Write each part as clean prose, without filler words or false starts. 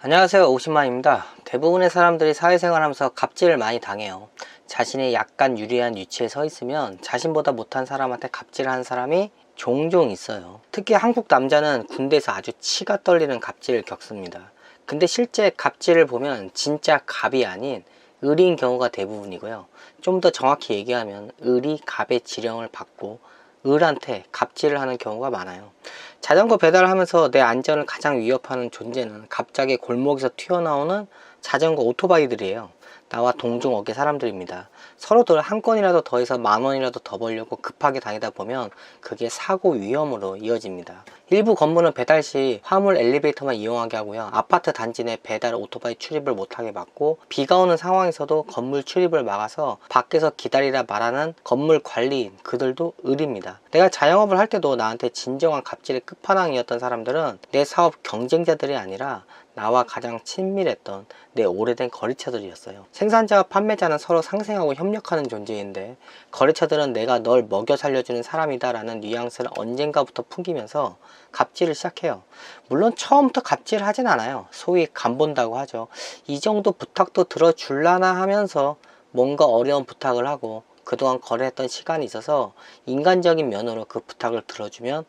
안녕하세요, 오신만입니다. 대부분의 사람들이 사회생활하면서 갑질을 많이 당해요. 자신이 약간 유리한 위치에 서 있으면 자신보다 못한 사람한테 갑질하는 사람이 종종 있어요. 특히 한국 남자는 군대에서 아주 치가 떨리는 갑질을 겪습니다. 근데 실제 갑질을 보면 진짜 갑이 아닌 을인 경우가 대부분이고요. 좀 더 정확히 얘기하면 을이 갑의 지령을 받고 을한테 갑질을 하는 경우가 많아요. 자전거 배달을 하면서 내 안전을 가장 위협하는 존재는 갑자기 골목에서 튀어나오는 자전거 오토바이들이에요. 나와 동종업계 사람들입니다. 서로들 한 건이라도 더해서 10,000원이라도 더 벌려고 급하게 다니다 보면 그게 사고 위험으로 이어집니다. 일부 건물은 배달 시 화물 엘리베이터만 이용하게 하고요. 아파트 단지 내 배달 오토바이 출입을 못하게 막고, 비가 오는 상황에서도 건물 출입을 막아서 밖에서 기다리라 말하는 건물 관리인, 그들도 을입니다. 내가 자영업을 할 때도 나한테 진정한 갑질의 끝판왕이었던 사람들은 내 사업 경쟁자들이 아니라 나와 가장 친밀했던 내 오래된 거래처들이었어요. 생산자와 판매자는 서로 상생하고 협력하는 존재인데, 거래처들은 내가 널 먹여 살려주는 사람이다 라는 뉘앙스를 언젠가부터 풍기면서 갑질을 시작해요. 물론 처음부터 갑질을 하진 않아요. 소위 간본다고 하죠. 이 정도 부탁도 들어줄라나 하면서 뭔가 어려운 부탁을 하고, 그동안 거래했던 시간이 있어서 인간적인 면으로 그 부탁을 들어주면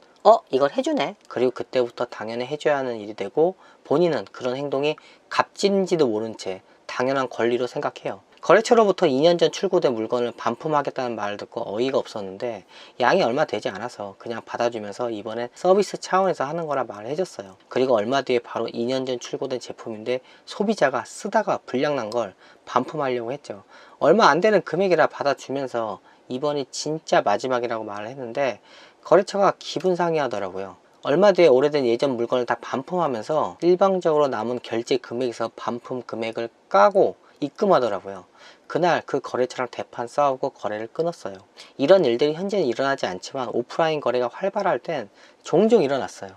이걸 해주네. 그리고 그때부터 당연히 해줘야 하는 일이 되고, 본인은 그런 행동이 갑질인지도 모른 채 당연한 권리로 생각해요. 거래처로부터 2년 전 출고된 물건을 반품하겠다는 말을 듣고 어이가 없었는데, 양이 얼마 되지 않아서 그냥 받아주면서 이번엔 서비스 차원에서 하는 거라 말을 해줬어요. 그리고 얼마 뒤에 바로 2년 전 출고된 제품인데 소비자가 쓰다가 불량난 걸 반품하려고 했죠. 얼마 안 되는 금액이라 받아주면서 이번이 진짜 마지막이라고 말을 했는데, 거래처가 기분 상해하더라고요. 얼마 뒤에 오래된 예전 물건을 다 반품하면서 일방적으로 남은 결제 금액에서 반품 금액을 까고 입금하더라고요. 그날 그 거래처랑 대판 싸우고 거래를 끊었어요. 이런 일들이 현재는 일어나지 않지만 오프라인 거래가 활발할 땐 종종 일어났어요.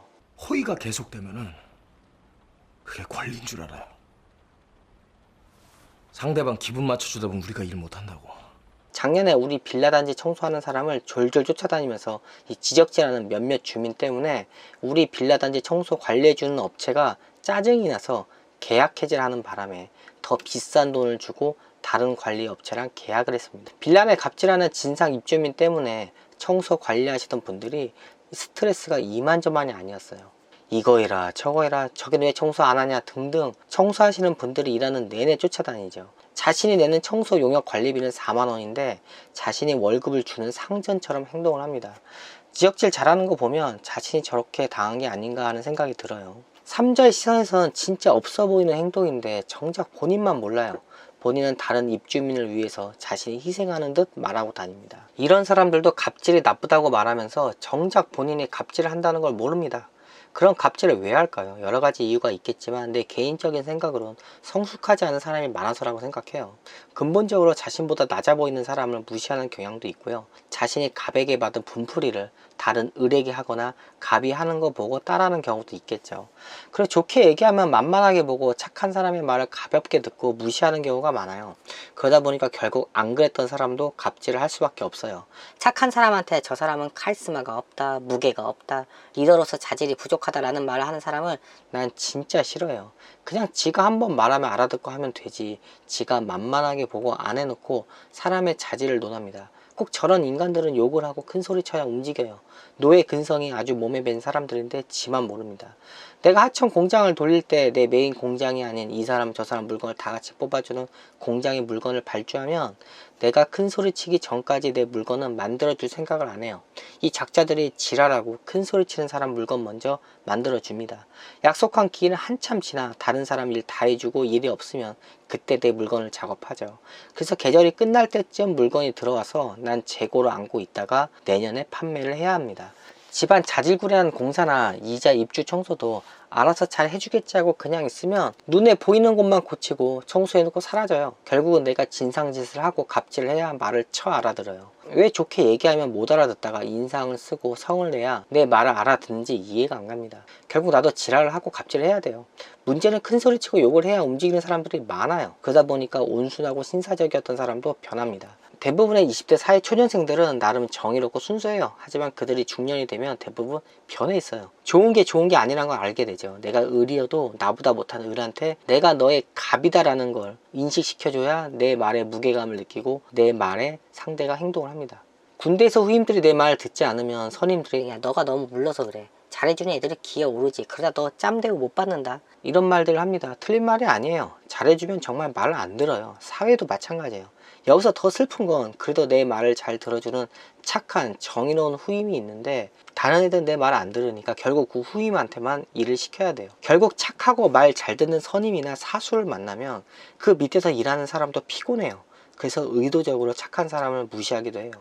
호의가 계속되면은 그게 권리인 줄 알아요. 상대방 기분 맞춰주다 보면 우리가 일 못한다고. 작년에 우리 빌라단지 청소하는 사람을 졸졸 쫓아다니면서 이 지적질하는 몇몇 주민 때문에 우리 빌라단지 청소 관리해주는 업체가 짜증이 나서 계약 해지를 하는 바람에 더 비싼 돈을 주고 다른 관리 업체랑 계약을 했습니다. 빌라 내 갑질하는 진상 입주민 때문에 청소 관리하시던 분들이 스트레스가 이만저만이 아니었어요. 이거 해라 저거 해라, 저기 왜 청소 안 하냐 등등 청소하시는 분들이 일하는 내내 쫓아다니죠. 자신이 내는 청소 용역 관리비는 40,000원인데 자신이 월급을 주는 상전처럼 행동을 합니다. 지적질 잘하는 거 보면 자신이 저렇게 당한 게 아닌가 하는 생각이 들어요. 삼자의 시선에서는 진짜 없어 보이는 행동인데 정작 본인만 몰라요. 본인은 다른 입주민을 위해서 자신이 희생하는 듯 말하고 다닙니다. 이런 사람들도 갑질이 나쁘다고 말하면서 정작 본인이 갑질을 한다는 걸 모릅니다. 그런 갑질을 왜 할까요? 여러 가지 이유가 있겠지만 내 개인적인 생각으론 성숙하지 않은 사람이 많아서라고 생각해요. 근본적으로 자신보다 낮아 보이는 사람을 무시하는 경향도 있고요. 자신이 갑에게 받은 분풀이를 다른 을에게 하거나 갑이 하는 거 보고 따라하는 경우도 있겠죠. 그리고 좋게 얘기하면 만만하게 보고 착한 사람의 말을 가볍게 듣고 무시하는 경우가 많아요. 그러다 보니까 결국 안 그랬던 사람도 갑질을 할 수밖에 없어요. 착한 사람한테 저 사람은 카리스마가 없다, 무게가 없다, 리더로서 자질이 부족하다라는 말을 하는 사람을 난 진짜 싫어해요. 그냥 지가 한번 말하면 알아듣고 하면 되지, 지가 만만하게 보고 안 해놓고 사람의 자질을 논합니다. 꼭 저런 인간들은 욕을 하고 큰소리 쳐야 움직여요. 노예 근성이 아주 몸에 밴 사람들인데 지만 모릅니다. 내가 하청 공장을 돌릴 때 내 메인 공장이 아닌 이 사람 저 사람 물건을 다 같이 뽑아주는 공장의 물건을 발주하면 내가 큰소리 치기 전까지 내 물건은 만들어줄 생각을 안 해요. 이 작자들이 지랄하고 큰소리 치는 사람 물건 먼저 만들어줍니다. 약속한 기일은 한참 지나 다른 사람 일 다 해주고 일이 없으면 그때 내 물건을 작업하죠. 그래서 계절이 끝날 때쯤 물건이 들어와서 난 재고로 안고 있다가 내년에 판매를 해야 합니다. 집안 자질구레한 공사나 이자 입주 청소도 알아서 잘 해주겠지 하고 그냥 있으면 눈에 보이는 곳만 고치고 청소해놓고 사라져요. 결국은 내가 진상짓을 하고 갑질을 해야 말을 쳐 알아들어요. 왜 좋게 얘기하면 못 알아듣다가 인상을 쓰고 성을 내야 내 말을 알아듣는지 이해가 안 갑니다. 결국 나도 지랄을 하고 갑질을 해야 돼요. 문제는 큰 소리치고 욕을 해야 움직이는 사람들이 많아요. 그러다 보니까 온순하고 신사적이었던 사람도 변합니다. 대부분의 20대 사회 초년생들은 나름 정의롭고 순수해요. 하지만 그들이 중년이 되면 대부분 변해 있어요. 좋은 게 아니란 걸 알게 되죠. 내가 을이어도 나보다 못한 을한테 내가 너의 갑이다라는 걸 인식시켜줘야 내 말에 무게감을 느끼고 내 말에 상대가 행동을 합니다. 군대에서 후임들이 내 말 듣지 않으면 선임들이 야 너가 너무 물러서 그래, 잘해주는 애들이 기어오르지, 그러다 너 짬대고 못 받는다, 이런 말들을 합니다. 틀린 말이 아니에요. 잘해주면 정말 말을 안 들어요. 사회도 마찬가지예요. 여기서 더 슬픈 건 그래도 내 말을 잘 들어주는 착한 정의로운 후임이 있는데 다른 애들은 내 말 안 들으니까 결국 그 후임한테만 일을 시켜야 돼요. 결국 착하고 말 잘 듣는 선임이나 사수를 만나면 그 밑에서 일하는 사람도 피곤해요. 그래서 의도적으로 착한 사람을 무시하기도 해요.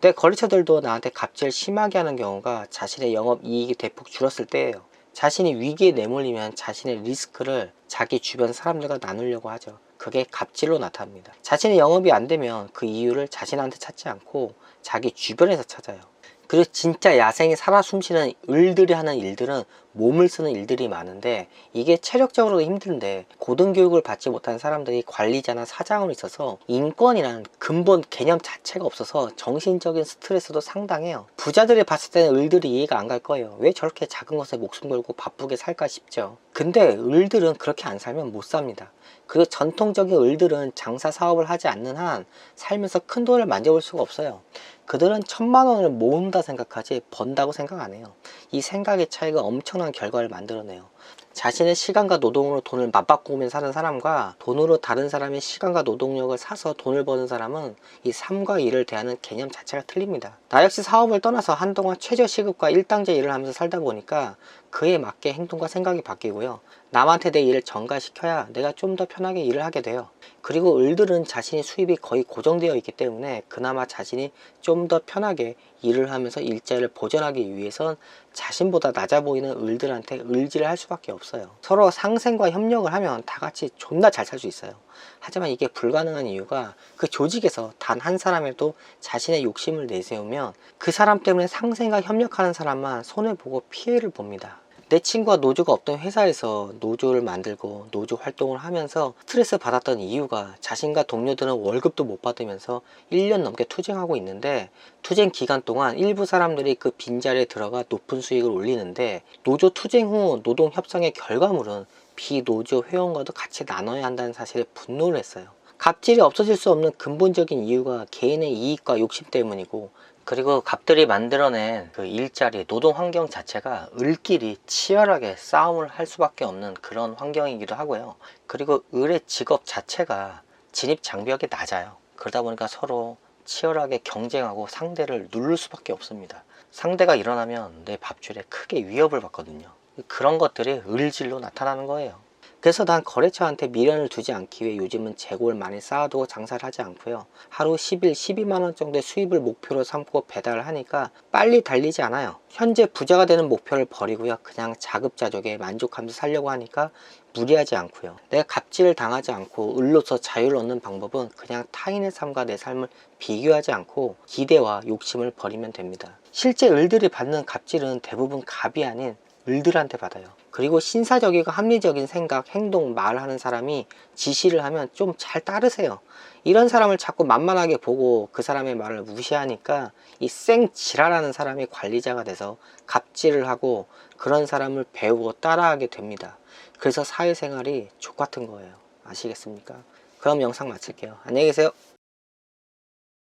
내 거래처들도 나한테 갑질 심하게 하는 경우가 자신의 영업 이익이 대폭 줄었을 때예요. 자신이 위기에 내몰리면 자신의 리스크를 자기 주변 사람들과 나누려고 하죠. 그게 갑질로 나타납니다. 자신의 영업이 안 되면 그 이유를 자신한테 찾지 않고 자기 주변에서 찾아요. 그리고 진짜 야생에 살아 숨쉬는 을들이 하는 일들은 몸을 쓰는 일들이 많은데 이게 체력적으로도 힘든데 고등교육을 받지 못한 사람들이 관리자나 사장으로 있어서 인권이란 근본 개념 자체가 없어서 정신적인 스트레스도 상당해요. 부자들이 봤을 때는 을들이 이해가 안 갈 거예요. 왜 저렇게 작은 것에 목숨 걸고 바쁘게 살까 싶죠. 근데 을들은 그렇게 안 살면 못 삽니다. 그리고 전통적인 을들은 장사 사업을 하지 않는 한 살면서 큰 돈을 만져볼 수가 없어요. 그들은 1000만원을 모은다 생각하지 번다고 생각 안 해요. 이 생각의 차이가 엄청난 결과를 만들어내요. 자신의 시간과 노동으로 돈을 맞바꾸며 사는 사람과 돈으로 다른 사람의 시간과 노동력을 사서 돈을 버는 사람은 이 삶과 일을 대하는 개념 자체가 틀립니다. 나 역시 사업을 떠나서 한동안 최저시급과 일당제 일을 하면서 살다 보니까 그에 맞게 행동과 생각이 바뀌고요. 남한테 내 일을 전가시켜야 내가 좀 더 편하게 일을 하게 돼요. 그리고 을들은 자신의 수입이 거의 고정되어 있기 때문에 그나마 자신이 좀 더 편하게 일을 하면서 일자리를 보전하기 위해선 자신보다 낮아 보이는 을들한테 을지를 할 수밖에 없어요. 서로 상생과 협력을 하면 다 같이 존나 잘 살 수 있어요. 하지만 이게 불가능한 이유가 그 조직에서 단 한 사람이라도 자신의 욕심을 내세우면 그 사람 때문에 상생과 협력하는 사람만 손해보고 피해를 봅니다. 내 친구가 노조가 없던 회사에서 노조를 만들고 노조 활동을 하면서 스트레스 받았던 이유가 자신과 동료들은 월급도 못 받으면서 1년 넘게 투쟁하고 있는데 투쟁 기간 동안 일부 사람들이 그 빈자리에 들어가 높은 수익을 올리는데 노조 투쟁 후 노동 협상의 결과물은 비노조 회원과도 같이 나눠야 한다는 사실에 분노를 했어요. 갑질이 없어질 수 없는 근본적인 이유가 개인의 이익과 욕심 때문이고, 그리고 갑들이 만들어낸 그 일자리, 노동 환경 자체가 을끼리 치열하게 싸움을 할 수밖에 없는 그런 환경이기도 하고요. 그리고 을의 직업 자체가 진입 장벽이 낮아요. 그러다 보니까 서로 치열하게 경쟁하고 상대를 누를 수밖에 없습니다. 상대가 일어나면 내 밥줄에 크게 위협을 받거든요. 그런 것들이 을질로 나타나는 거예요. 그래서 난 거래처한테 미련을 두지 않기 위해 요즘은 재고를 많이 쌓아두고 장사를 하지 않고요. 하루 10일, 12만원 정도의 수입을 목표로 삼고 배달을 하니까 빨리 달리지 않아요. 현재 부자가 되는 목표를 버리고요. 그냥 자급자족에 만족하면서 살려고 하니까 무리하지 않고요. 내가 갑질을 당하지 않고 을로서 자유를 얻는 방법은 그냥 타인의 삶과 내 삶을 비교하지 않고 기대와 욕심을 버리면 됩니다. 실제 을들이 받는 갑질은 대부분 갑이 아닌 을들한테 받아요. 그리고 신사적이고 합리적인 생각, 행동, 말하는 사람이 지시를 하면 좀 잘 따르세요. 이런 사람을 자꾸 만만하게 보고 그 사람의 말을 무시하니까 이 생지랄하는 사람이 관리자가 돼서 갑질을 하고 그런 사람을 배우고 따라하게 됩니다. 그래서 사회생활이 족같은 거예요. 아시겠습니까? 그럼 영상 마칠게요. 안녕히 계세요.